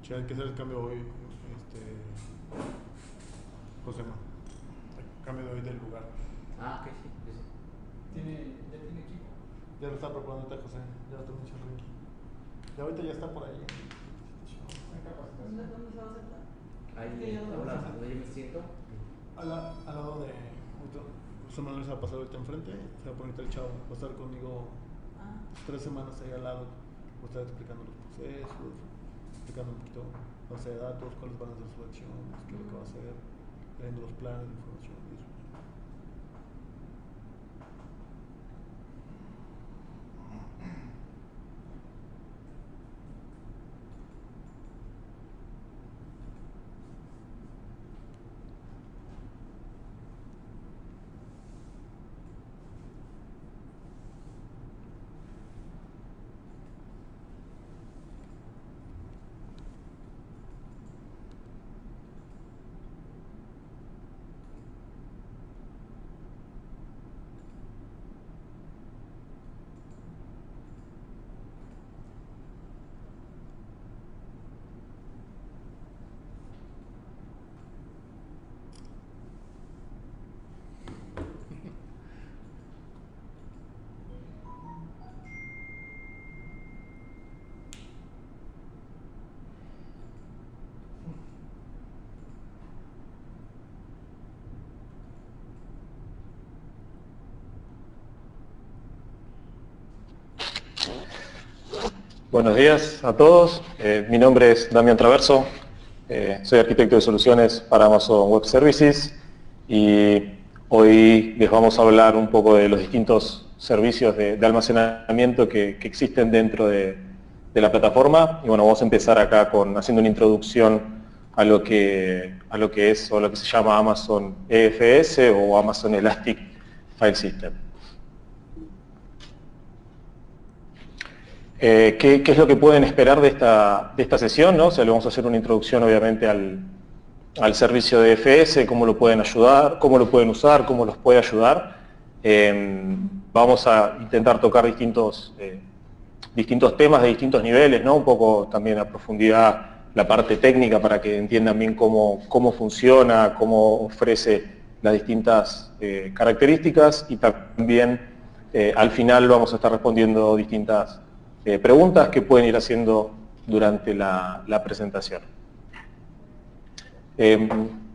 Sí, hay que hacer el cambio hoy, José, el cambio de hoy del lugar. Ah, ok, sí, sí, sí. Ya tiene equipo. Ya lo está preparando ahorita José, ya lo está anunciando Ricky. Ya ahorita ya está por ahí. En ¿Dónde, capacitación. dónde se va a sentar? Es que Ahí, ya no lo ahora, sé. donde yo me siento. Al lado de José Manuel se va a pasar ahorita enfrente, se va a poner el chavo, va a estar conmigo Ah, 3 semanas ahí al lado, va a estar explicando los procesos, explicando un poquito base de datos, cuáles van a ser sus acciones, qué es lo que va a hacer, leyendo los planes de información y eso. Buenos días a todos. Mi nombre es Damián Traverso. Soy arquitecto de soluciones para Amazon Web Services y hoy les vamos a hablar un poco de los distintos servicios de almacenamiento que existen dentro de la plataforma. Y bueno, vamos a empezar acá haciendo una introducción a lo que es o lo que se llama Amazon EFS o Amazon Elastic File System. ¿Qué es lo que pueden esperar de esta sesión, ¿no? O sea, le vamos a hacer una introducción obviamente al servicio de EFS, cómo lo pueden ayudar, cómo lo pueden usar, cómo los puede ayudar. Vamos a intentar tocar distintos temas de distintos niveles, ¿no? Un poco también a profundidad la parte técnica para que entiendan bien cómo funciona, cómo ofrece las distintas características y también al final vamos a estar respondiendo distintas preguntas que pueden ir haciendo durante la presentación.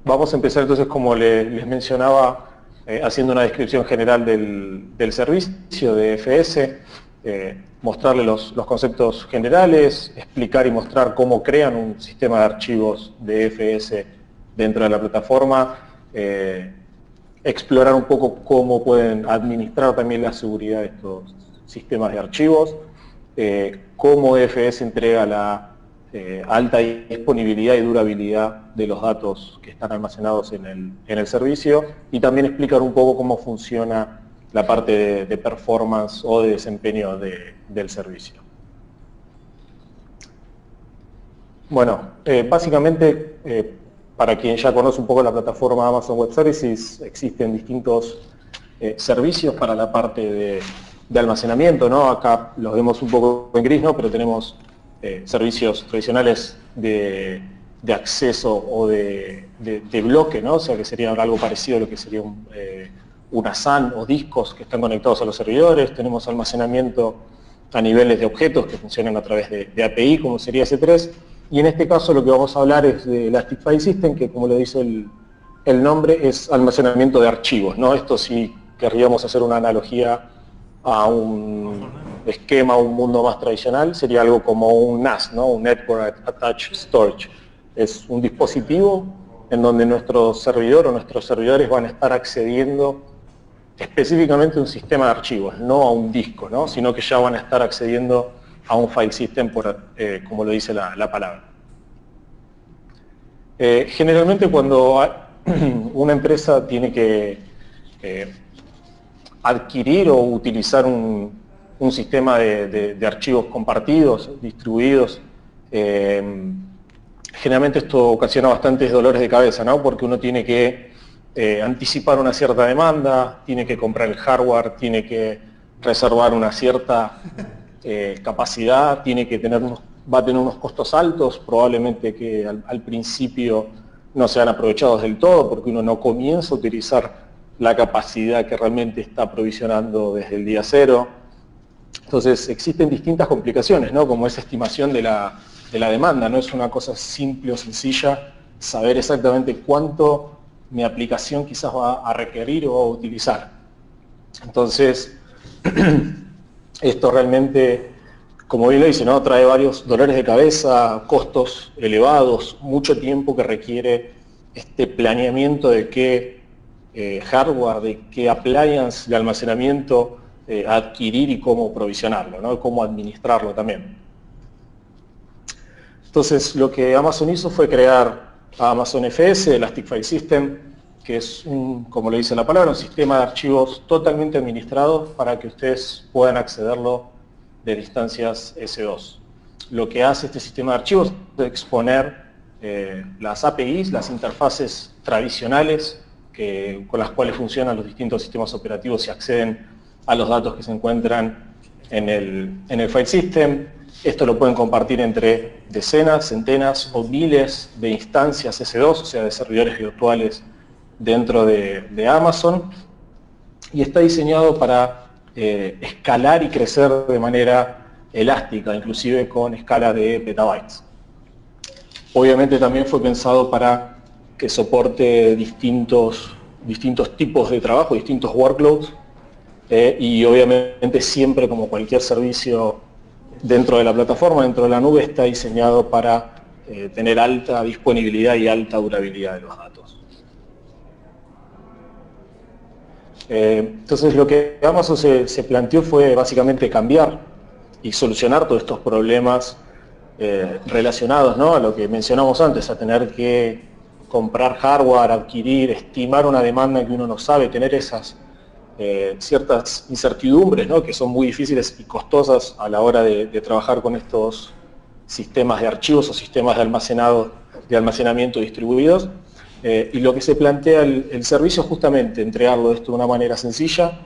Vamos a empezar entonces, como les mencionaba, haciendo una descripción general del servicio de EFS, mostrarle los conceptos generales, explicar y mostrar cómo crean un sistema de archivos de EFS dentro de la plataforma, explorar un poco cómo pueden administrar también la seguridad de estos sistemas de archivos, cómo EFS entrega la alta disponibilidad y durabilidad de los datos que están almacenados en el servicio, y también explicar un poco cómo funciona la parte de performance o de desempeño del servicio. Bueno, básicamente, para quien ya conoce un poco la plataforma Amazon Web Services, existen distintos servicios para la parte de almacenamiento, ¿no? Acá los vemos un poco en gris, ¿no? Pero tenemos servicios tradicionales de acceso o de bloque, ¿no? O sea, que sería algo parecido a lo que sería una SAN o discos que están conectados a los servidores. Tenemos almacenamiento a niveles de objetos que funcionan a través de API, como sería S3. Y en este caso lo que vamos a hablar es de Elastic File System, que como lo dice el nombre, es almacenamiento de archivos, ¿no? Esto sí querríamos hacer una analogía a un esquema, a un mundo más tradicional, sería algo como un NAS, ¿no? Un Network Attached Storage. Es un dispositivo en donde nuestro servidor o nuestros servidores van a estar accediendo específicamente a un sistema de archivos, no a un disco, ¿no? Sino que ya van a estar accediendo a un file system, como lo dice la palabra. Generalmente cuando una empresa tiene que adquirir o utilizar un sistema de archivos compartidos, distribuidos, generalmente esto ocasiona bastantes dolores de cabeza, ¿no? Porque uno tiene que anticipar una cierta demanda, tiene que comprar el hardware, tiene que reservar una cierta capacidad, tiene que tener va a tener unos costos altos, probablemente que al principio no sean aprovechados del todo, porque uno no comienza a utilizar la capacidad que realmente está aprovisionando desde el día cero. Entonces existen distintas complicaciones, ¿no? Como esa estimación de la demanda, no es una cosa simple o sencilla saber exactamente cuánto mi aplicación quizás va a requerir o va a utilizar. Entonces, esto realmente, como bien lo dice, ¿no? Trae varios dolores de cabeza, costos elevados, mucho tiempo que requiere este planeamiento de qué hardware, de qué appliance de almacenamiento adquirir y cómo provisionarlo, ¿no? Cómo administrarlo también. Entonces, lo que Amazon hizo fue crear Amazon FS, Elastic File System, que es, como le dice la palabra, un sistema de archivos totalmente administrado para que ustedes puedan accederlo de distancias S2. Lo que hace este sistema de archivos es exponer las APIs, las interfaces tradicionales con las cuales funcionan los distintos sistemas operativos y acceden a los datos que se encuentran en el file system. Esto lo pueden compartir entre decenas, centenas o miles de instancias S2, o sea, de servidores virtuales dentro de Amazon, y está diseñado para escalar y crecer de manera elástica, inclusive con escala de petabytes. Obviamente también fue pensado para que soporte distintos tipos de trabajo, distintos workloads, y obviamente siempre, como cualquier servicio dentro de la plataforma, dentro de la nube, está diseñado para tener alta disponibilidad y alta durabilidad de los datos. Entonces lo que Amazon se planteó fue básicamente cambiar y solucionar todos estos problemas relacionados, ¿no? A lo que mencionamos antes, a tener que comprar hardware, adquirir, estimar una demanda que uno no sabe, tener esas ciertas incertidumbres, ¿no? Que son muy difíciles y costosas a la hora de trabajar con estos sistemas de archivos o sistemas de almacenamiento distribuidos. Y lo que se plantea el servicio es justamente entregarlo esto de una manera sencilla,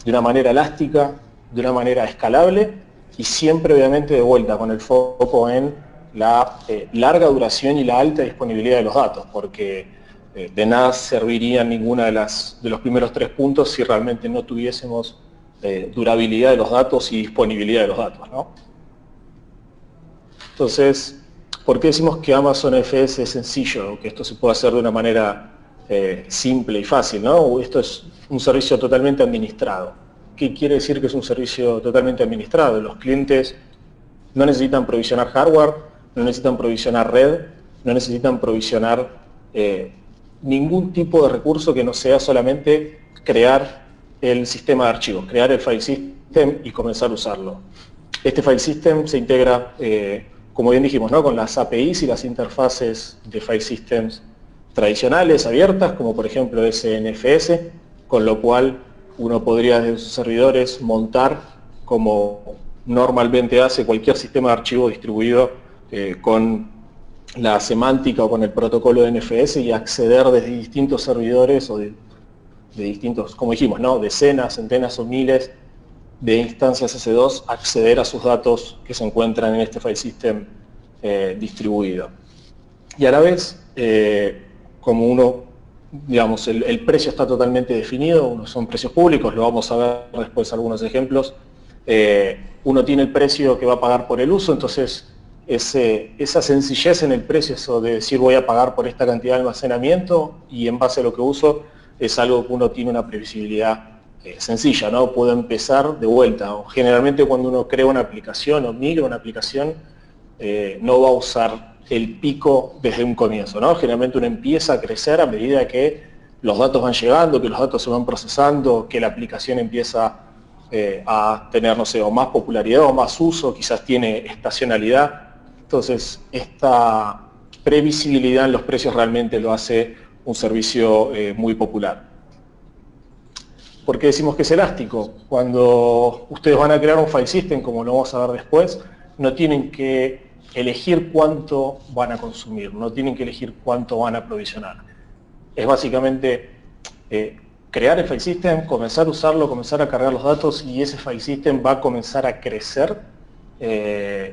de una manera elástica, de una manera escalable y siempre obviamente de vuelta con el foco en la larga duración y la alta disponibilidad de los datos, porque de nada servirían ninguna de los primeros 3 puntos si realmente no tuviésemos durabilidad de los datos y disponibilidad de los datos, ¿no? Entonces, ¿por qué decimos que Amazon FS es sencillo, que esto se puede hacer de una manera simple y fácil, ¿no? Esto es un servicio totalmente administrado. ¿Qué quiere decir que es un servicio totalmente administrado? Los clientes no necesitan provisionar hardware, no necesitan provisionar red, no necesitan provisionar ningún tipo de recurso que no sea solamente crear el sistema de archivos, crear el file system y comenzar a usarlo. Este file system se integra, como bien dijimos, ¿no? Con las APIs y las interfaces de file systems tradicionales, abiertas, como por ejemplo SNFS, con lo cual uno podría desde sus servidores montar, como normalmente hace cualquier sistema de archivo distribuido con la semántica o con el protocolo de NFS y acceder desde distintos servidores o de distintos, como dijimos, ¿no? Decenas, centenas o miles de instancias S2, acceder a sus datos que se encuentran en este file system distribuido. Y a la vez, como uno, digamos, el precio está totalmente definido, uno son precios públicos, lo vamos a ver después algunos ejemplos, uno tiene el precio que va a pagar por el uso, entonces esa sencillez en el precio, eso de decir voy a pagar por esta cantidad de almacenamiento y en base a lo que uso, es algo que uno tiene una previsibilidad sencilla, ¿no? Puedo empezar de vuelta. O generalmente cuando uno crea una aplicación o migra una aplicación, no va a usar el pico desde un comienzo, ¿no? Generalmente uno empieza a crecer a medida que los datos van llegando, que los datos se van procesando, que la aplicación empieza a tener, no sé, o más popularidad o más uso, quizás tiene estacionalidad. Entonces, esta previsibilidad en los precios realmente lo hace un servicio muy popular. ¿Por qué decimos que es elástico? Cuando ustedes van a crear un file system, como lo vamos a ver después, no tienen que elegir cuánto van a consumir, no tienen que elegir cuánto van a provisionar. Es básicamente crear el file system, comenzar a usarlo, comenzar a cargar los datos y ese file system va a comenzar a crecer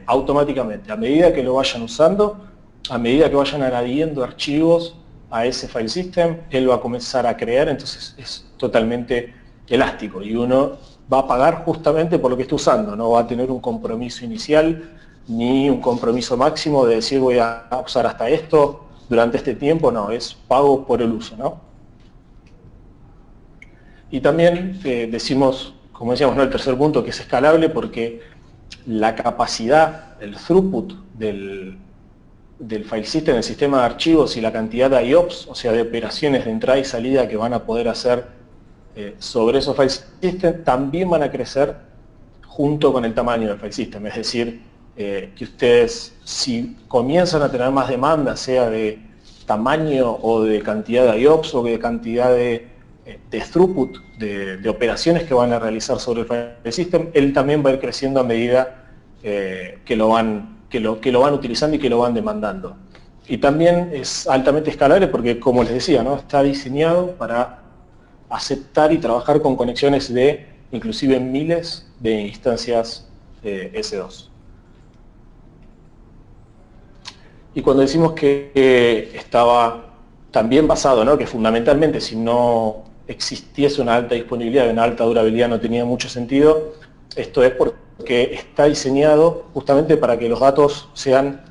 automáticamente. A medida que lo vayan usando, a medida que vayan añadiendo archivos a ese file system, él va a comenzar a crear, entonces es totalmente elástico y uno va a pagar justamente por lo que está usando, no va a tener un compromiso inicial ni un compromiso máximo de decir voy a usar hasta esto durante este tiempo, no, es pago por el uso, ¿no? Y también decimos, como decíamos, ¿no?, el tercer punto, que es escalable porque la capacidad, el throughput del file system, el sistema de archivos y la cantidad de IOPS, o sea, de operaciones de entrada y salida que van a poder hacer sobre esos file system, también van a crecer junto con el tamaño del file system. Es decir, que ustedes, si comienzan a tener más demanda, sea de tamaño o de cantidad de IOPS o de cantidad de throughput, de operaciones que van a realizar sobre el file system, él también va a ir creciendo a medida que lo van utilizando y que lo van demandando. Y también es altamente escalable porque, como les decía, ¿no?, está diseñado para aceptar y trabajar con conexiones de inclusive miles de instancias S2. Y cuando decimos que estaba también basado, ¿no?, que fundamentalmente si no existiese una alta disponibilidad y una alta durabilidad no tenía mucho sentido, esto es porque está diseñado justamente para que los datos sean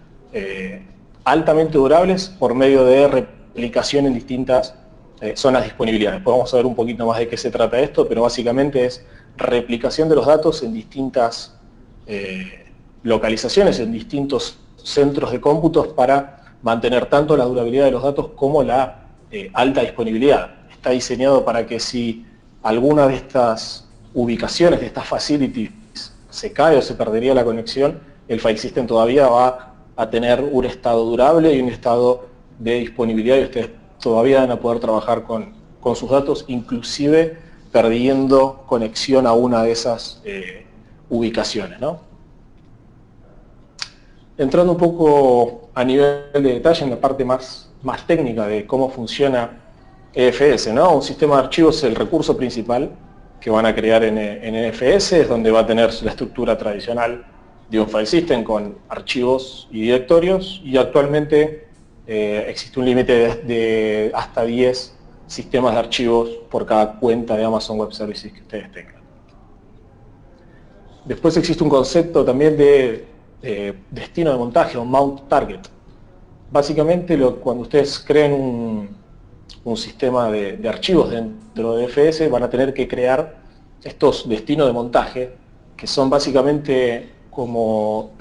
altamente durables por medio de replicación en distintas zonas de disponibilidad. Después vamos a ver un poquito más de qué se trata esto, pero básicamente es replicación de los datos en distintas localizaciones, en distintos centros de cómputos para mantener tanto la durabilidad de los datos como la alta disponibilidad. Está diseñado para que si alguna de estas ubicaciones, de estas facilities, se cae o se perdería la conexión, el file system todavía va a tener un estado durable y un estado de disponibilidad y ustedes todavía van a poder trabajar con sus datos, inclusive perdiendo conexión a una de esas ubicaciones, ¿no? Entrando un poco a nivel de detalle en la parte más técnica de cómo funciona EFS, ¿no? Un sistema de archivos es el recurso principal que van a crear en EFS, es donde va a tener la estructura tradicional de un file system con archivos y directorios, y actualmente existe un límite de hasta 10 sistemas de archivos por cada cuenta de Amazon Web Services que ustedes tengan. Después existe un concepto también de destino de montaje o mount target. Básicamente cuando ustedes creen un sistema de archivos dentro de EFS, van a tener que crear estos destinos de montaje, que son básicamente como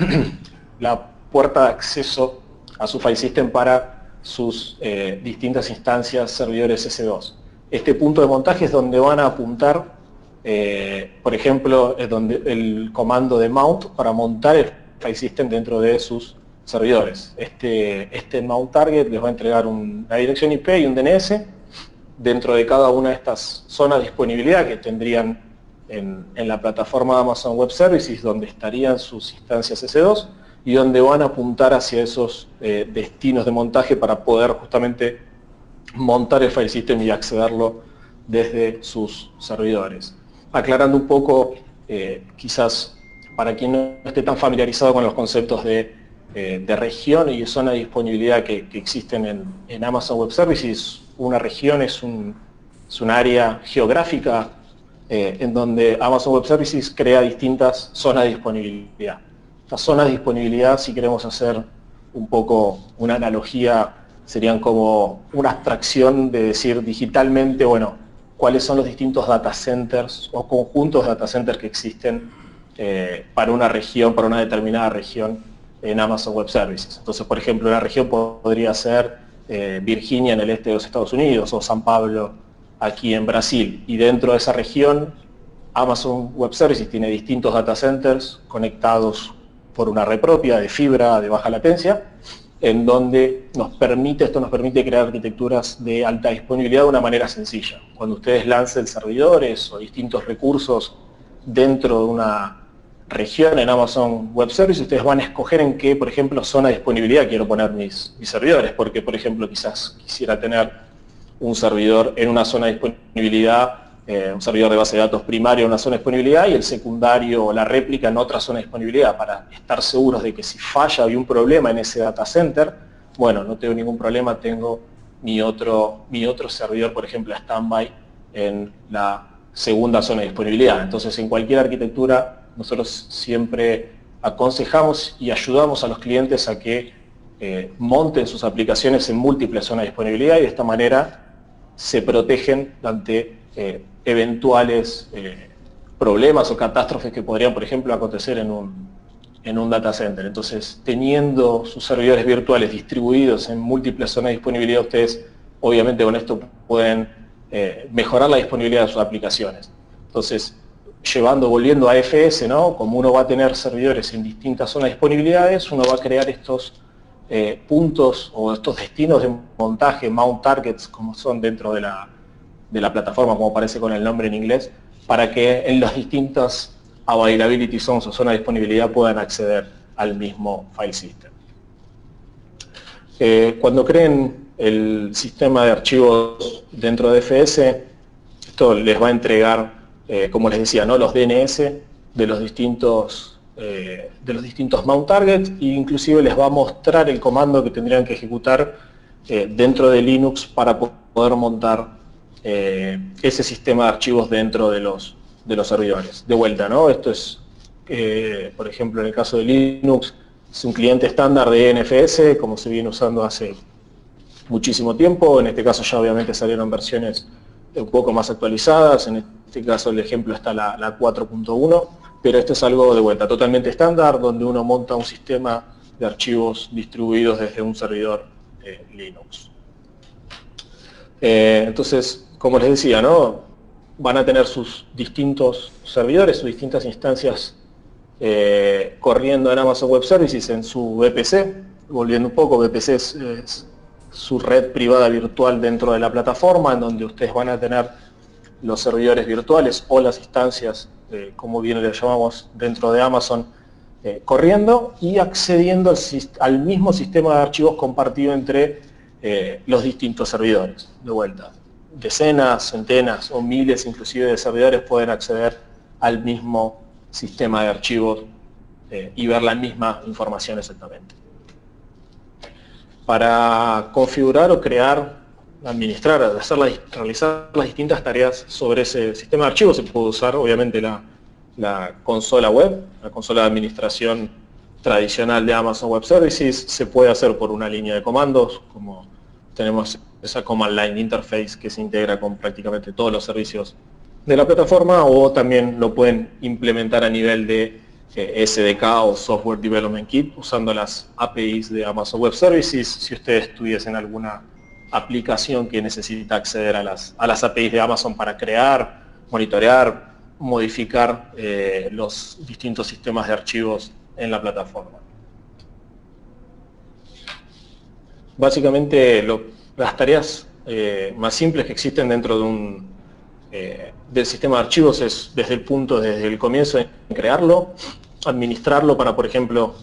la puerta de acceso a su file system para sus distintas instancias servidores S2. Este punto de montaje es donde van a apuntar, por ejemplo, es donde el comando de mount para montar el file system dentro de sus servidores. Este mount target les va a entregar una dirección IP y un DNS dentro de cada una de estas zonas de disponibilidad que tendrían en la plataforma de Amazon Web Services, donde estarían sus instancias S2 y donde van a apuntar hacia esos destinos de montaje para poder justamente montar el file system y accederlo desde sus servidores. Aclarando un poco, quizás para quien no esté tan familiarizado con los conceptos de región y zona de disponibilidad que existen en Amazon Web Services, una región es un área geográfica en donde Amazon Web Services crea distintas zonas de disponibilidad. Las zonas de disponibilidad, si queremos hacer un poco una analogía, serían como una abstracción de decir digitalmente, bueno, cuáles son los distintos data centers o conjuntos de data centers que existen para una región, para una determinada región en Amazon Web Services. Entonces, por ejemplo, una región podría ser Virginia en el este de los Estados Unidos o San Pablo aquí en Brasil. Y dentro de esa región, Amazon Web Services tiene distintos data centers conectados por una red propia de fibra de baja latencia, en donde esto nos permite crear arquitecturas de alta disponibilidad de una manera sencilla. Cuando ustedes lancen servidores o distintos recursos dentro de una región en Amazon Web Services, ustedes van a escoger en qué, por ejemplo, zona de disponibilidad quiero poner mis servidores, porque, por ejemplo, quizás quisiera tener un servidor en una zona de disponibilidad un servidor de base de datos primario en una zona de disponibilidad y el secundario o la réplica en otra zona de disponibilidad, para estar seguros de que si falla hay un problema en ese data center, bueno, no tengo ningún problema, tengo mi otro servidor, por ejemplo, a standby en la segunda zona de disponibilidad. Entonces, en cualquier arquitectura, nosotros siempre aconsejamos y ayudamos a los clientes a que monten sus aplicaciones en múltiples zonas de disponibilidad y de esta manera se protegen ante eventuales problemas o catástrofes que podrían, por ejemplo, acontecer en un data center. Entonces, teniendo sus servidores virtuales distribuidos en múltiples zonas de disponibilidad, ustedes obviamente con esto pueden mejorar la disponibilidad de sus aplicaciones. Entonces, volviendo a FS, ¿no? Como uno va a tener servidores en distintas zonas de disponibilidades, uno va a crear estos puntos o estos destinos de montaje, mount targets, como son dentro de la plataforma, como aparece con el nombre en inglés, para que en las distintas availability zones o zonas de disponibilidad puedan acceder al mismo file system. Cuando creen el sistema de archivos dentro de FS, esto les va a entregar, como les decía, ¿no? Los DNS de los distintos mount targets e inclusive les va a mostrar el comando que tendrían que ejecutar dentro de Linux para poder montar ese sistema de archivos dentro de los servidores. De vuelta, ¿no? Esto es, por ejemplo, en el caso de Linux, es un cliente estándar de NFS, como se viene usando hace muchísimo tiempo. En este caso ya obviamente salieron versiones un poco más actualizadas. En este caso el ejemplo está la 4.1, pero esto es algo de vuelta totalmente estándar, donde uno monta un sistema de archivos distribuidos desde un servidor Linux. Entonces, como les decía, ¿no? Van a tener sus distintos servidores, sus distintas instancias corriendo en Amazon Web Services en su VPC. Volviendo un poco, VPC es su red privada virtual dentro de la plataforma, en donde ustedes van a tener los servidores virtuales o las instancias, como bien le llamamos dentro de Amazon, corriendo y accediendo al mismo sistema de archivos compartido entre los distintos servidores. De vuelta, decenas, centenas o miles inclusive de servidores pueden acceder al mismo sistema de archivos y ver la misma información exactamente. Para configurar o crear, administrar, realizar las distintas tareas sobre ese sistema de archivos se puede usar obviamente la consola web, la consola de administración tradicional de Amazon Web Services. Se puede hacer por una línea de comandos, como tenemos esa Command Line Interface que se integra con prácticamente todos los servicios de la plataforma, o también lo pueden implementar a nivel de SDK o Software Development Kit usando las APIs de Amazon Web Services. Si ustedes tuviesen alguna aplicación que necesita acceder a las APIs de Amazon para crear, monitorear, modificar los distintos sistemas de archivos en la plataforma. Básicamente las tareas más simples que existen dentro de del sistema de archivos es desde el comienzo de crearlo, administrarlo para, por ejemplo,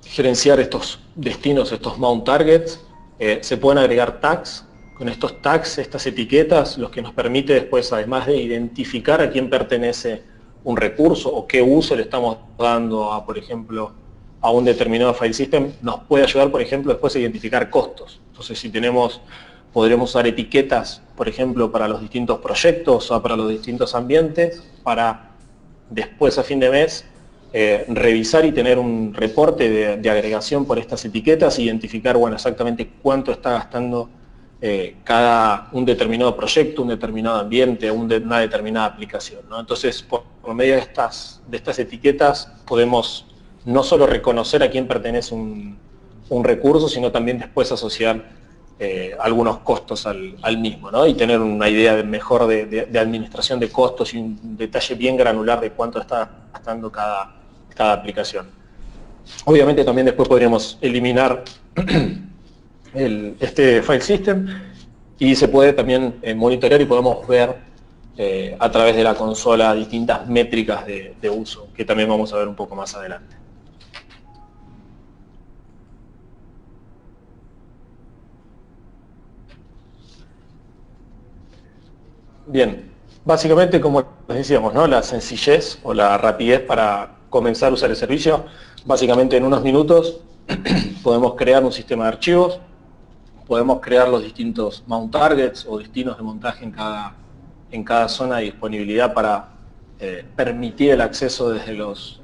gerenciar estos destinos, estos mount targets. Se pueden agregar tags. Con estos tags, estas etiquetas, los que nos permite después, además de identificar a quién pertenece un recurso o qué uso le estamos dando a, por ejemplo, a un determinado file system, nos puede ayudar, por ejemplo, después a identificar costos. Entonces, si podremos usar etiquetas, por ejemplo, para los distintos proyectos o para los distintos ambientes, para después, a fin de mes, revisar y tener un reporte de agregación por estas etiquetas, identificar, bueno, exactamente cuánto está gastando un determinado proyecto, un determinado ambiente, una determinada aplicación, ¿no? Entonces, por medio de estas etiquetas podemos no solo reconocer a quién pertenece un recurso, sino también después asociar algunos costos al mismo, ¿no? Y tener una idea mejor de administración de costos y un detalle bien granular de cuánto está gastando cada aplicación. Obviamente también después podríamos eliminar este file system y se puede también monitorear y podemos ver a través de la consola distintas métricas de uso, que también vamos a ver un poco más adelante. Bien, básicamente como les decíamos, ¿no? La sencillez o la rapidez para comenzar a usar el servicio, básicamente en unos minutos podemos crear un sistema de archivos, podemos crear los distintos mount targets o destinos de montaje en cada zona de disponibilidad para permitir el acceso desde los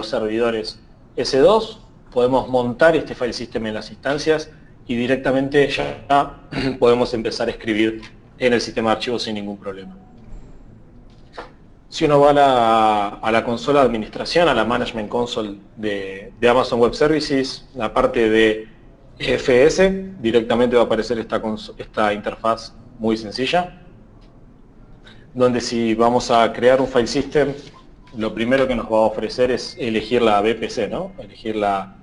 servidores S2, podemos montar este file system en las instancias y directamente ya podemos empezar a escribir en el sistema de archivos sin ningún problema. Si uno va a la consola de administración, a la Management Console de Amazon Web Services, la parte de FS, directamente va a aparecer esta interfaz muy sencilla, donde si vamos a crear un file system, lo primero que nos va a ofrecer es elegir la VPC, ¿no? Elegir la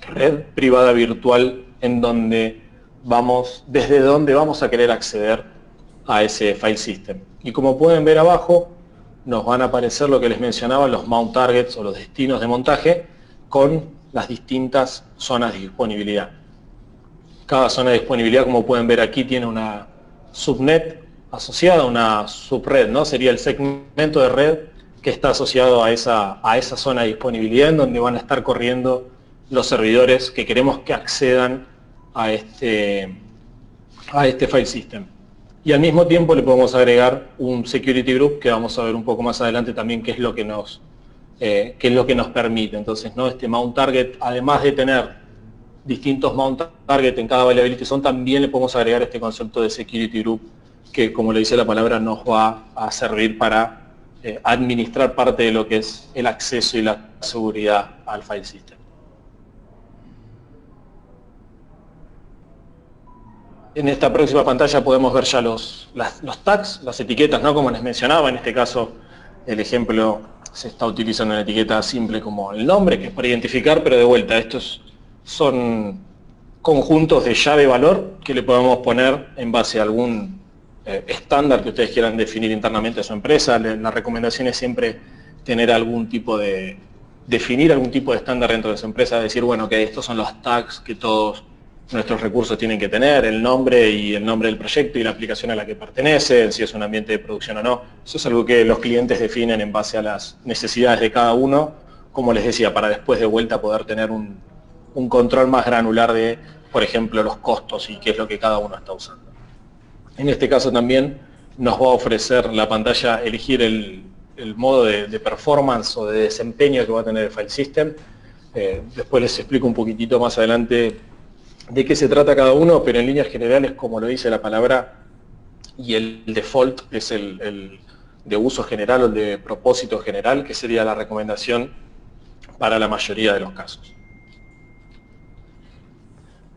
red privada virtual desde donde vamos a querer acceder a ese file system. Y como pueden ver abajo, nos van a aparecer lo que les mencionaba, los mount targets o los destinos de montaje con las distintas zonas de disponibilidad. Cada zona de disponibilidad, como pueden ver aquí, tiene una subnet asociada, una subred, ¿no? Sería el segmento de red que está asociado a esa zona de disponibilidad en donde van a estar corriendo los servidores que queremos que accedan a este file system. Y al mismo tiempo le podemos agregar un security group que vamos a ver un poco más adelante también qué es lo que nos permite. Entonces, ¿no? Este mount target, además de tener distintos mount target en cada availability zone, también le podemos agregar este concepto de security group que, como le dice la palabra, nos va a servir para administrar parte de lo que es el acceso y la seguridad al file system. En esta próxima pantalla podemos ver ya los tags, las etiquetas, ¿no? Como les mencionaba, en este caso el ejemplo se está utilizando una etiqueta simple como el nombre, que es para identificar, pero de vuelta, estos son conjuntos de llave-valor que le podemos poner en base a algún estándar que ustedes quieran definir internamente a su empresa. La recomendación es siempre tener definir algún tipo de estándar dentro de su empresa, decir, bueno, que estos son los tags que todos nuestros recursos tienen que tener, el nombre y el nombre del proyecto y la aplicación a la que pertenece, si es un ambiente de producción o no. Eso es algo que los clientes definen en base a las necesidades de cada uno, como les decía, para después de vuelta poder tener un control más granular de, por ejemplo, los costos y qué es lo que cada uno está usando. En este caso también nos va a ofrecer la pantalla elegir el modo de performance o de desempeño que va a tener el file system. Después les explico un poquitito más adelante de qué se trata cada uno, pero en líneas generales, como lo dice la palabra, y el default es el de uso general o el de propósito general, que sería la recomendación para la mayoría de los casos.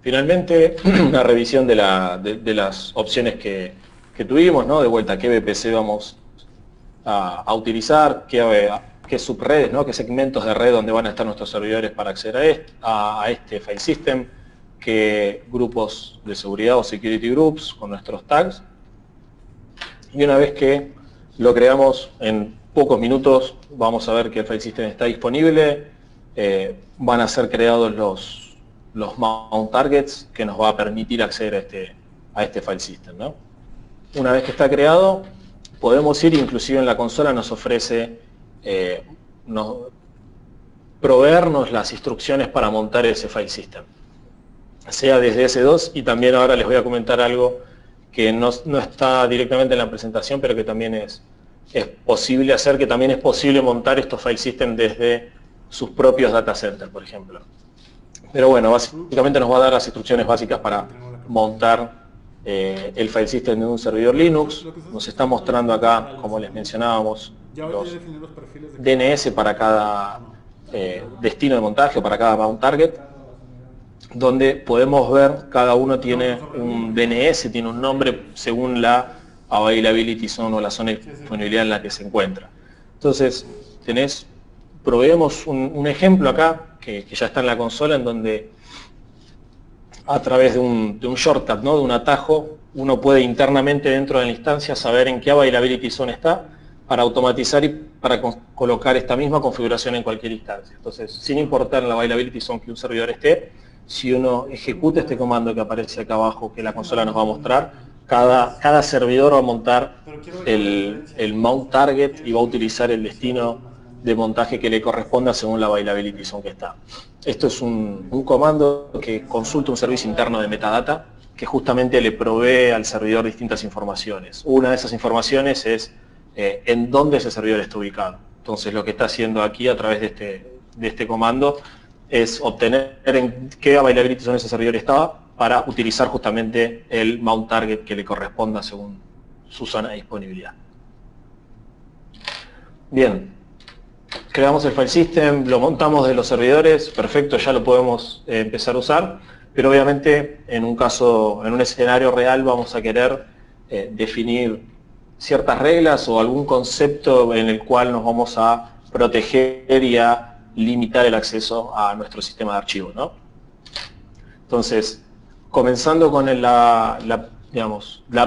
Finalmente, una revisión de las opciones que tuvimos, ¿no? De vuelta, qué VPC vamos a utilizar, qué subredes, ¿no? Qué segmentos de red donde van a estar nuestros servidores para acceder a este file system, qué grupos de seguridad o security groups con nuestros tags. Y una vez que lo creamos, en pocos minutos vamos a ver que el file system está disponible, van a ser creados los mount targets que nos va a permitir acceder a este file system, ¿no? Una vez que está creado, podemos ir, inclusive en la consola nos ofrece proveernos las instrucciones para montar ese file system, sea desde S2, y también ahora les voy a comentar algo que no está directamente en la presentación, pero que también es posible hacer, que también es posible montar estos file systems desde sus propios data centers, por ejemplo. Pero bueno, básicamente nos va a dar las instrucciones básicas para montar el file system de un servidor Linux. Nos está mostrando acá, como les mencionábamos, los DNS para cada destino de montaje, para cada mount target, donde podemos ver cada uno tiene un DNS, tiene un nombre según la availability zone o la zona de disponibilidad en la que se encuentra. Entonces, proveemos un ejemplo acá, que ya está en la consola, en donde a través de un shortcut, ¿no? De un atajo, uno puede internamente dentro de la instancia saber en qué availability zone está, para automatizar y para colocar esta misma configuración en cualquier instancia. Entonces, sin importar la availability zone que un servidor esté, si uno ejecuta este comando que aparece acá abajo, que la consola nos va a mostrar, Cada servidor va a montar el mount target y va a utilizar el destino de montaje que le corresponda según la availability zone que está. Esto es un comando que consulta un servicio interno de metadata que justamente le provee al servidor distintas informaciones. Una de esas informaciones es en dónde ese servidor está ubicado. Entonces lo que está haciendo aquí a través de este comando es obtener en qué availability zone ese servidor estaba para utilizar justamente el mount target que le corresponda según su zona de disponibilidad. Bien, creamos el file system, lo montamos de los servidores, perfecto, ya lo podemos empezar a usar, pero obviamente en un escenario real vamos a querer definir ciertas reglas o algún concepto en el cual nos vamos a proteger y a limitar el acceso a nuestro sistema de archivos, ¿no? Entonces, comenzando con la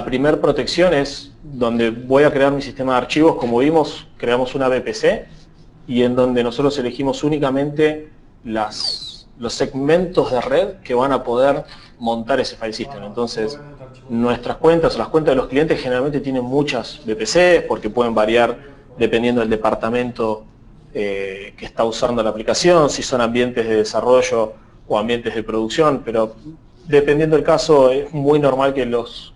primera protección es donde voy a crear mi sistema de archivos. Como vimos, creamos una VPC y en donde nosotros elegimos únicamente los segmentos de red que van a poder montar ese file system. Entonces, nuestras cuentas o las cuentas de los clientes generalmente tienen muchas VPCs porque pueden variar dependiendo del departamento que está usando la aplicación, si son ambientes de desarrollo o ambientes de producción, pero dependiendo del caso es muy normal que los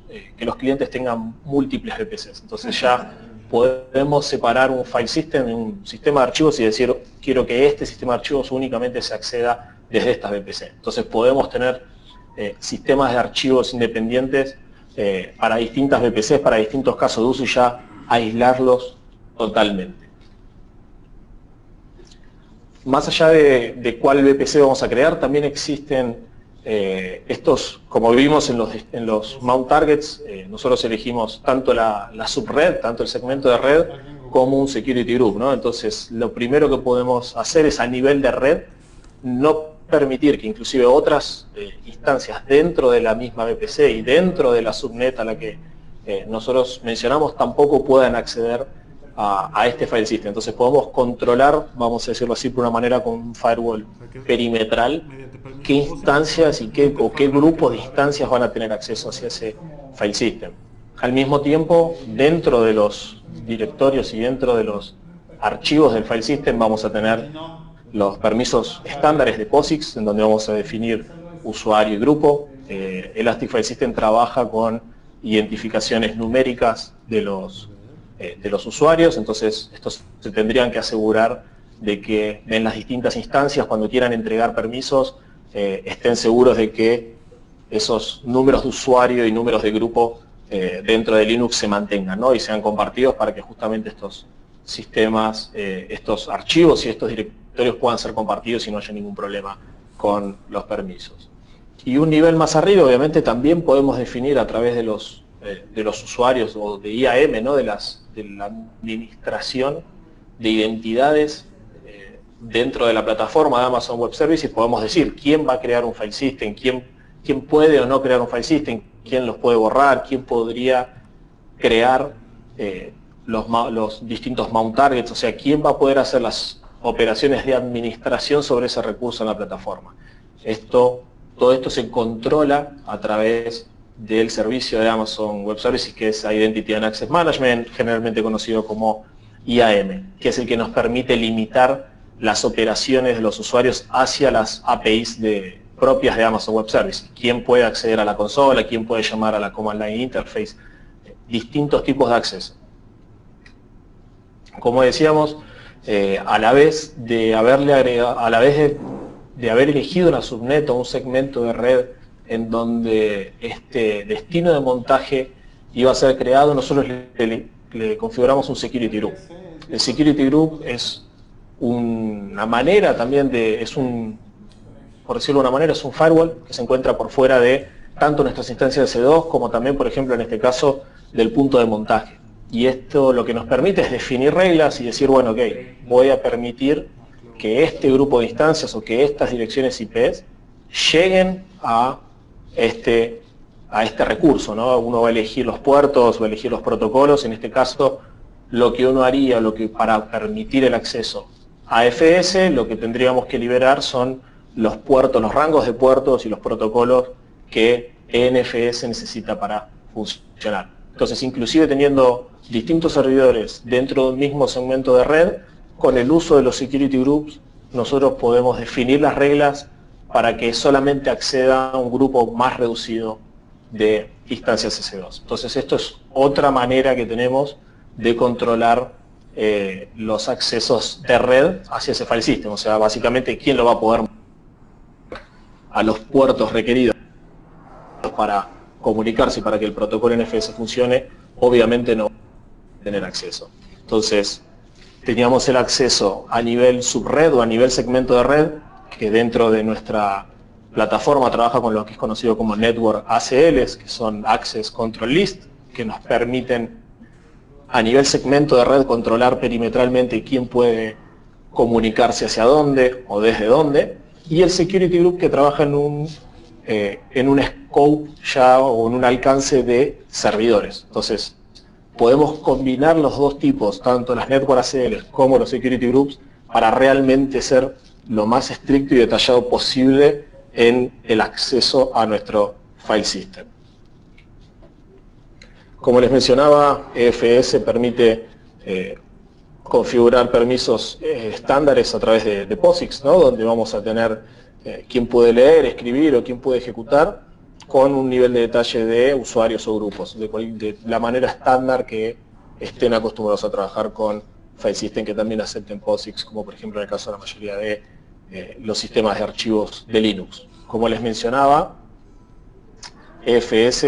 clientes tengan múltiples VPCs. Entonces ya podemos separar un file system en un sistema de archivos y decir, quiero que este sistema de archivos únicamente se acceda desde estas VPC. Entonces podemos tener sistemas de archivos independientes para distintas VPCs, para distintos casos de uso y ya aislarlos totalmente. Más allá de cuál VPC vamos a crear, también existen estos, como vimos en los mount targets, nosotros elegimos tanto la subred, tanto el segmento de red, como un security group, ¿no? Entonces, lo primero que podemos hacer es a nivel de red, no permitir que inclusive otras instancias dentro de la misma VPC y dentro de la subnet a la que nosotros mencionamos tampoco puedan acceder a este file system. Entonces podemos controlar, vamos a decirlo así por una manera, con un firewall perimetral, qué instancias y qué grupos de instancias van a tener acceso hacia ese file system. Al mismo tiempo, dentro de los directorios y dentro de los archivos del file system vamos a tener los permisos estándares de POSIX, en donde vamos a definir usuario y grupo. Elastic File System trabaja con identificaciones numéricas de los usuarios, entonces estos se tendrían que asegurar de que en las distintas instancias, cuando quieran entregar permisos, estén seguros de que esos números de usuario y números de grupo dentro de Linux se mantengan, ¿no? Y sean compartidos para que justamente estos sistemas, estos archivos y estos directorios puedan ser compartidos y no haya ningún problema con los permisos. Y un nivel más arriba, obviamente, también podemos definir a través de los usuarios o de IAM, ¿no? de la administración de identidades dentro de la plataforma de Amazon Web Services. Podemos decir quién va a crear un file system, quién puede o no crear un file system, quién los puede borrar, quién podría crear los distintos mount targets, o sea, quién va a poder hacer las operaciones de administración sobre ese recurso en la plataforma. Todo esto se controla a través del servicio de Amazon Web Services, que es Identity and Access Management, generalmente conocido como IAM, que es el que nos permite limitar las operaciones de los usuarios hacia las APIs propias de Amazon Web Services. Quién puede acceder a la consola, quién puede llamar a la Command Line Interface, distintos tipos de acceso. Como decíamos, a la vez de haber elegido una subnet o un segmento de red en donde este destino de montaje iba a ser creado, nosotros le configuramos un security group. El security group es una manera también por decirlo de una manera, es un firewall que se encuentra por fuera de tanto nuestras instancias de C2 como también, por ejemplo, en este caso, del punto de montaje. Y esto lo que nos permite es definir reglas y decir, bueno, ok, voy a permitir que este grupo de instancias o que estas direcciones IPs lleguen a este recurso, ¿no? Uno va a elegir los puertos, va a elegir los protocolos. En este caso, lo que uno haría, para permitir el acceso a FS, lo que tendríamos que liberar son los puertos, los rangos de puertos y los protocolos que NFS necesita para funcionar. Entonces, inclusive teniendo distintos servidores dentro de un mismo segmento de red, con el uso de los security groups, nosotros podemos definir las reglas para que solamente acceda a un grupo más reducido de instancias S2. Entonces, esto es otra manera que tenemos de controlar los accesos de red hacia ese file system. O sea, básicamente, ¿quién lo va a poder a los puertos requeridos para comunicarse y para que el protocolo NFS funcione? Obviamente no va a tener acceso. Entonces, teníamos el acceso a nivel subred o a nivel segmento de red, que dentro de nuestra plataforma trabaja con lo que es conocido como Network ACLs, que son Access Control List, que nos permiten a nivel segmento de red controlar perimetralmente quién puede comunicarse hacia dónde o desde dónde, y el Security Group, que trabaja en un scope ya o en un alcance de servidores. Entonces, podemos combinar los dos tipos, tanto las Network ACLs como los Security Groups, para realmente ser lo más estricto y detallado posible en el acceso a nuestro file system. Como les mencionaba, EFS permite configurar permisos estándares a través de POSIX, ¿no? Donde vamos a tener quién puede leer, escribir o quién puede ejecutar, con un nivel de detalle de usuarios o grupos, de la manera estándar que estén acostumbrados a trabajar con file system que también acepten POSIX, como por ejemplo en el caso de la mayoría de los sistemas de archivos de Linux. Como les mencionaba, EFS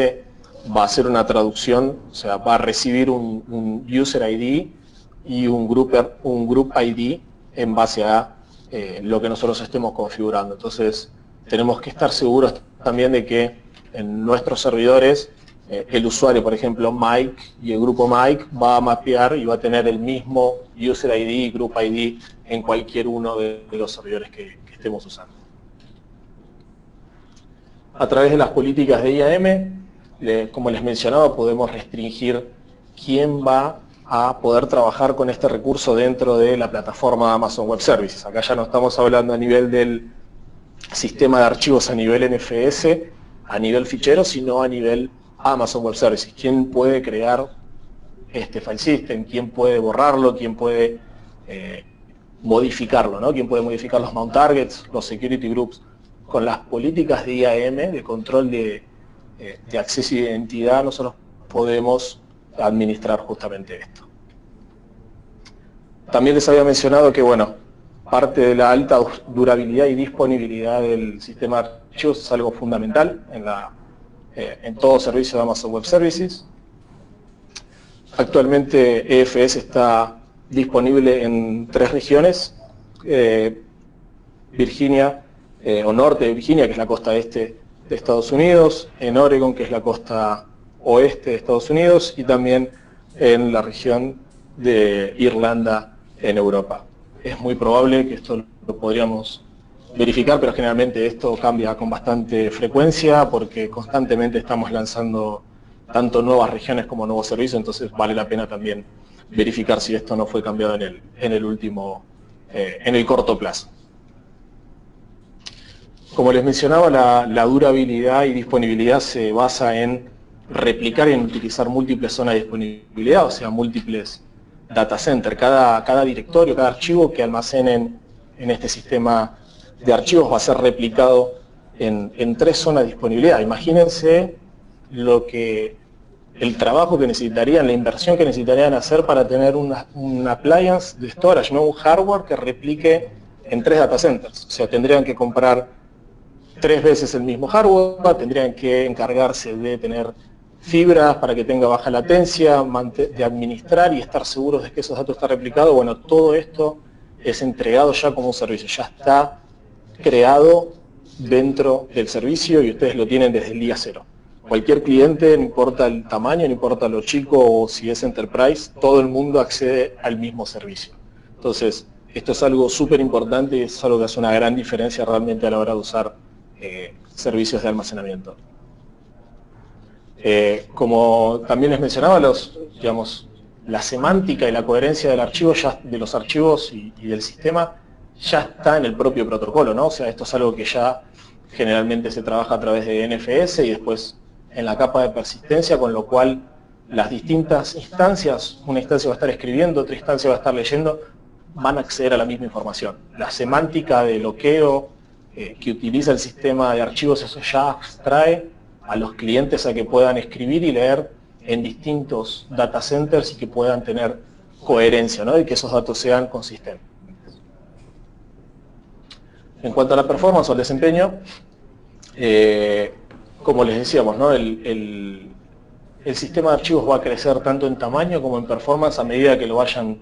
va a hacer una traducción, o sea, va a recibir un User ID y un Group ID en base a lo que nosotros estemos configurando. Entonces, tenemos que estar seguros también de que en nuestros servidores el usuario, por ejemplo, Mike y el grupo Mike va a mapear y va a tener el mismo User ID y Group ID en cualquier uno de los servidores que estemos usando. A través de las políticas de IAM, como les mencionaba, podemos restringir quién va a poder trabajar con este recurso dentro de la plataforma de Amazon Web Services. Acá ya no estamos hablando a nivel del sistema de archivos a nivel NFS, a nivel fichero, sino a nivel Amazon Web Services. ¿Quién puede crear este file system? ¿Quién puede borrarlo? ¿Quién puede modificarlo, ¿no? ¿Quién puede modificar los mount targets, los security groups? Con las políticas de IAM, de control de acceso y de identidad, nosotros podemos administrar justamente esto. También les había mencionado que, bueno, parte de la alta durabilidad y disponibilidad del sistema de archivos es algo fundamental en todo servicio de Amazon Web Services. Actualmente EFS está disponible en 3 regiones, Virginia, o norte de Virginia, que es la costa este de Estados Unidos, en Oregon, que es la costa oeste de Estados Unidos, y también en la región de Irlanda, en Europa. Es muy probable que esto lo podríamos verificar, pero generalmente esto cambia con bastante frecuencia porque constantemente estamos lanzando tanto nuevas regiones como nuevos servicios, entonces vale la pena también verificar si esto no fue cambiado en el corto plazo. Como les mencionaba, la durabilidad y disponibilidad se basa en replicar y en utilizar múltiples zonas de disponibilidad, o sea, múltiples data centers. Cada directorio, cada archivo que almacenen en este sistema de archivos va a ser replicado en 3 zonas de disponibilidad. Imagínense el trabajo que necesitarían, la inversión que necesitarían hacer para tener un appliance de storage, ¿no? Un hardware que replique en 3 data centers. O sea, tendrían que comprar 3 veces el mismo hardware, tendrían que encargarse de tener fibras para que tenga baja latencia, de administrar y estar seguros de que esos datos están replicados. Bueno, todo esto es entregado ya como un servicio, ya está creado dentro del servicio y ustedes lo tienen desde el día 0. Cualquier cliente, no importa el tamaño, no importa lo chico o si es enterprise, todo el mundo accede al mismo servicio. Entonces, esto es algo súper importante y es algo que hace una gran diferencia realmente a la hora de usar servicios de almacenamiento. Como también les mencionaba, la semántica y la coherencia del archivo, de los archivos y del sistema ya está en el propio protocolo, ¿no? O sea, esto es algo que ya generalmente se trabaja a través de NFS y después en la capa de persistencia, con lo cual las distintas instancias, una instancia va a estar escribiendo, otra instancia va a estar leyendo, van a acceder a la misma información. La semántica de bloqueo que utiliza el sistema de archivos, eso ya abstrae a los clientes a que puedan escribir y leer en distintos data centers y que puedan tener coherencia, ¿no? Y que esos datos sean consistentes. En cuanto a la performance o el desempeño, como les decíamos, ¿no? El sistema de archivos va a crecer tanto en tamaño como en performance a medida que lo vayan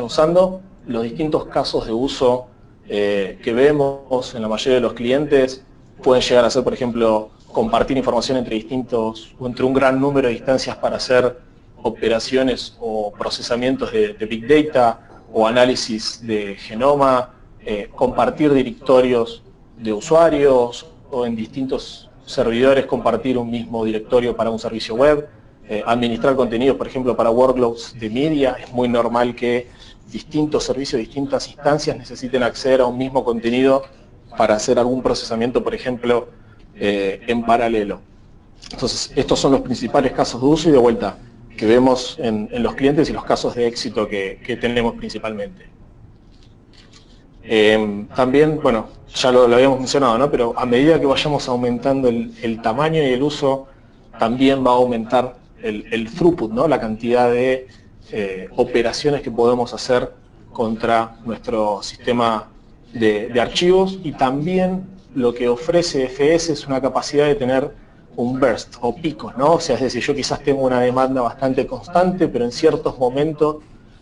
usando. Los distintos casos de uso que vemos en la mayoría de los clientes pueden llegar a ser, por ejemplo, compartir información entre distintos o entre un gran número de instancias para hacer operaciones o procesamientos de Big Data o análisis de genoma, compartir directorios de usuarios o en distintos servidores compartir un mismo directorio para un servicio web, administrar contenidos, por ejemplo, para workloads de media. Es muy normal que distintos servicios, distintas instancias necesiten acceder a un mismo contenido para hacer algún procesamiento, por ejemplo, en paralelo. Entonces, estos son los principales casos de uso y de vuelta que vemos en los clientes y los casos de éxito que tenemos principalmente. También, bueno, ya lo habíamos mencionado, ¿no? Pero a medida que vayamos aumentando el tamaño y el uso, también va a aumentar el throughput, ¿no? La cantidad de operaciones que podemos hacer contra nuestro sistema de archivos, y también lo que ofrece FS es una capacidad de tener un burst o picos, ¿no? O sea, es decir, yo quizás tengo una demanda bastante constante, pero en ciertos momentos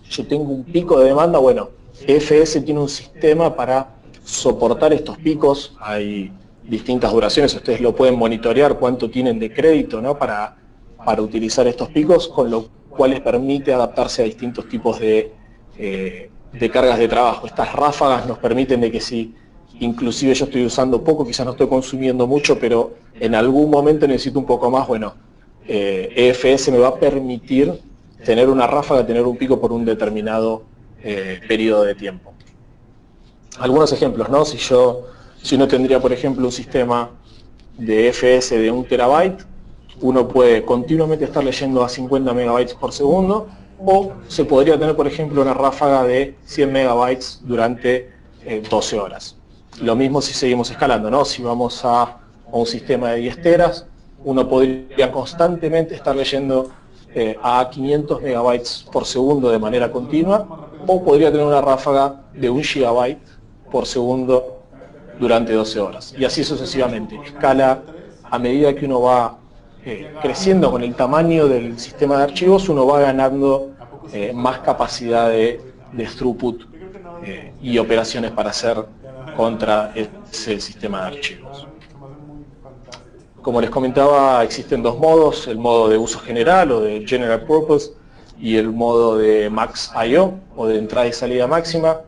yo tengo un pico de demanda. Bueno, FS tiene un sistema para soportar estos picos. Hay distintas duraciones, ustedes lo pueden monitorear cuánto tienen de crédito, ¿no? para utilizar estos picos, con lo cual les permite adaptarse a distintos tipos de cargas de trabajo. Estas ráfagas nos permiten de que si inclusive yo estoy usando poco, quizás no estoy consumiendo mucho, pero en algún momento necesito un poco más, bueno, EFS me va a permitir tener una ráfaga, tener un pico por un determinado periodo de tiempo. Algunos ejemplos, ¿no? Si uno tendría, por ejemplo, un sistema de EFS de 1 terabyte, uno puede continuamente estar leyendo a 50 megabytes por segundo, o se podría tener, por ejemplo, una ráfaga de 100 megabytes durante 12 horas. Lo mismo si seguimos escalando, ¿no? Si vamos a un sistema de 10 teras, uno podría constantemente estar leyendo a 500 megabytes por segundo de manera continua, o podría tener una ráfaga de 1 gigabyte por segundo durante 12 horas. Y así sucesivamente. Escala a medida que uno va creciendo con el tamaño del sistema de archivos, uno va ganando más capacidad de throughput y operaciones para hacer contra ese sistema de archivos. Como les comentaba, existen dos modos: el modo de uso general o de General Purpose y el modo de Max I/O o de entrada y salida máxima.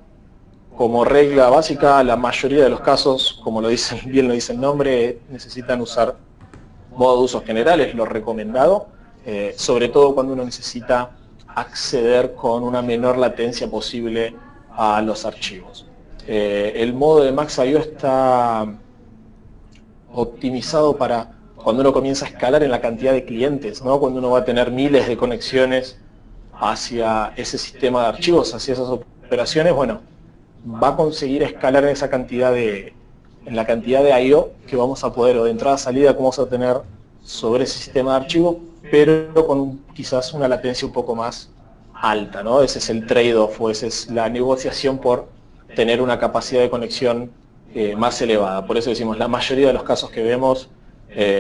Como regla básica, la mayoría de los casos, como bien lo dice el nombre, necesitan usar modo de uso general, es lo recomendado, sobre todo cuando uno necesita acceder con una menor latencia posible a los archivos. El modo de Max I/O está optimizado para cuando uno comienza a escalar en la cantidad de clientes, ¿no? Cuando uno va a tener miles de conexiones hacia ese sistema de archivos, hacia esas operaciones, bueno, va a conseguir escalar en esa cantidad en la cantidad de I/O que vamos a poder, o de entrada salida que vamos a tener sobre ese sistema de archivos, pero con quizás una latencia un poco más alta, ¿no? Ese es el trade-off, o esa es la negociación por tener una capacidad de conexión más elevada. Por eso decimos, la mayoría de los casos que vemos,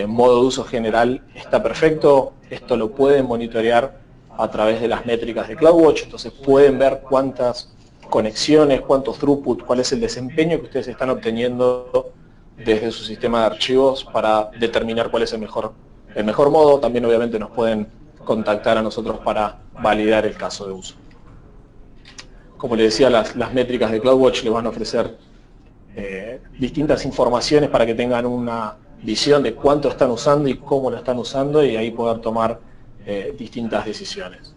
modo de uso general está perfecto. Esto lo pueden monitorear a través de las métricas de CloudWatch, entonces pueden ver cuántas conexiones, cuánto throughput, cuál es el desempeño que ustedes están obteniendo desde su sistema de archivos para determinar cuál es el mejor modo. También obviamente nos pueden contactar a nosotros para validar el caso de uso. Como les decía, las métricas de CloudWatch les van a ofrecer distintas informaciones para que tengan una visión de cuánto están usando y cómo lo están usando, y ahí poder tomar distintas decisiones.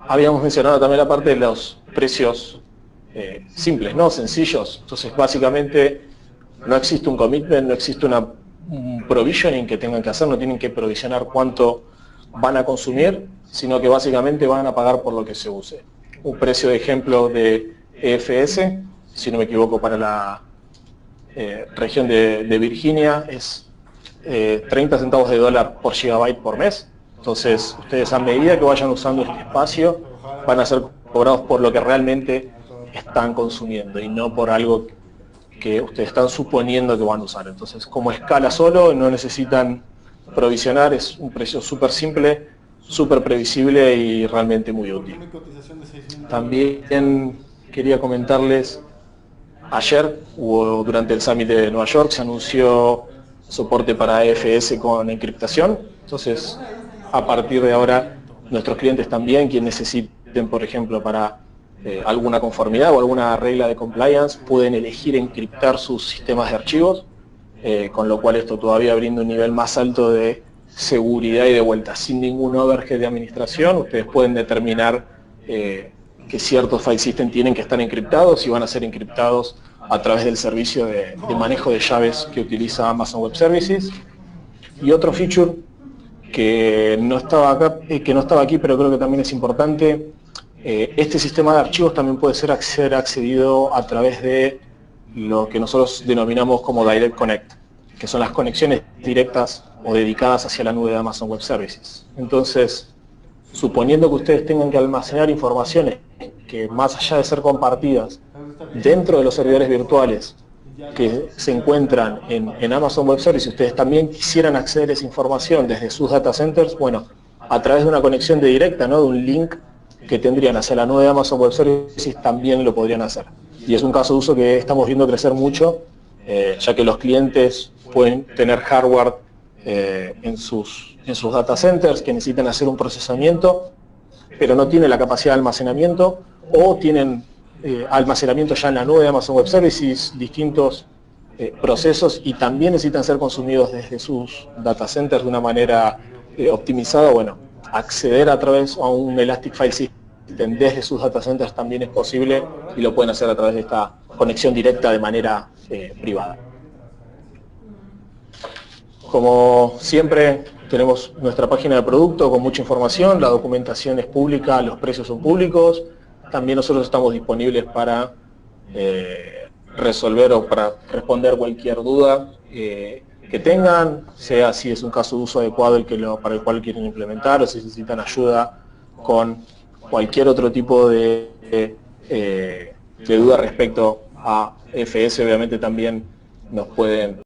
Habíamos mencionado también la parte de los precios simples, ¿no? Sencillos. Entonces, básicamente, no existe un commitment, no existe un provisioning que tengan que hacer, no tienen que provisionar cuánto van a consumir, sino que básicamente van a pagar por lo que se use. Un precio de ejemplo de EFS, si no me equivoco, para la región de Virginia es 30 centavos de dólar por gigabyte por mes. Entonces, ustedes a medida que vayan usando este espacio, van a ser cobrados por lo que realmente están consumiendo y no por algo que ustedes están suponiendo que van a usar. Entonces, como escala solo, no necesitan provisionar, es un precio súper simple, súper previsible y realmente muy útil. También quería comentarles, ayer durante el Summit de Nueva York se anunció soporte para EFS con encriptación. Entonces, a partir de ahora, nuestros clientes también, quienes necesiten, por ejemplo, para alguna conformidad o alguna regla de compliance, pueden elegir encriptar sus sistemas de archivos, con lo cual esto todavía brinda un nivel más alto de seguridad y de vuelta. Sin ningún overhead de administración, ustedes pueden determinar que ciertos file system tienen que estar encriptados y van a ser encriptados a través del servicio de manejo de llaves que utiliza Amazon Web Services. Y otro feature que no estaba aquí, pero creo que también es importante, este sistema de archivos también puede ser accedido a través de lo que nosotros denominamos como Direct Connect, que son las conexiones directas o dedicadas hacia la nube de Amazon Web Services. Entonces, suponiendo que ustedes tengan que almacenar informaciones que, más allá de ser compartidas dentro de los servidores virtuales que se encuentran en Amazon Web Services, ustedes también quisieran acceder a esa información desde sus data centers, bueno, a través de una conexión directa, ¿no? De un link que tendrían hacia la nube de Amazon Web Services, también lo podrían hacer. Y es un caso de uso que estamos viendo crecer mucho, ya que los clientes pueden tener hardware en sus data centers que necesitan hacer un procesamiento, pero no tienen la capacidad de almacenamiento, o tienen almacenamiento ya en la nube de Amazon Web Services, distintos procesos, y también necesitan ser consumidos desde sus data centers de una manera optimizada. Bueno, acceder a través a un Elastic File System desde sus data centers también es posible, y lo pueden hacer a través de esta conexión directa de manera privada. Como siempre, tenemos nuestra página de producto con mucha información, la documentación es pública, los precios son públicos. También nosotros estamos disponibles para resolver o para responder cualquier duda que tengan, sea si es un caso de uso adecuado para el cual quieren implementar, o si necesitan ayuda con cualquier otro tipo de duda respecto a FS. Obviamente también nos pueden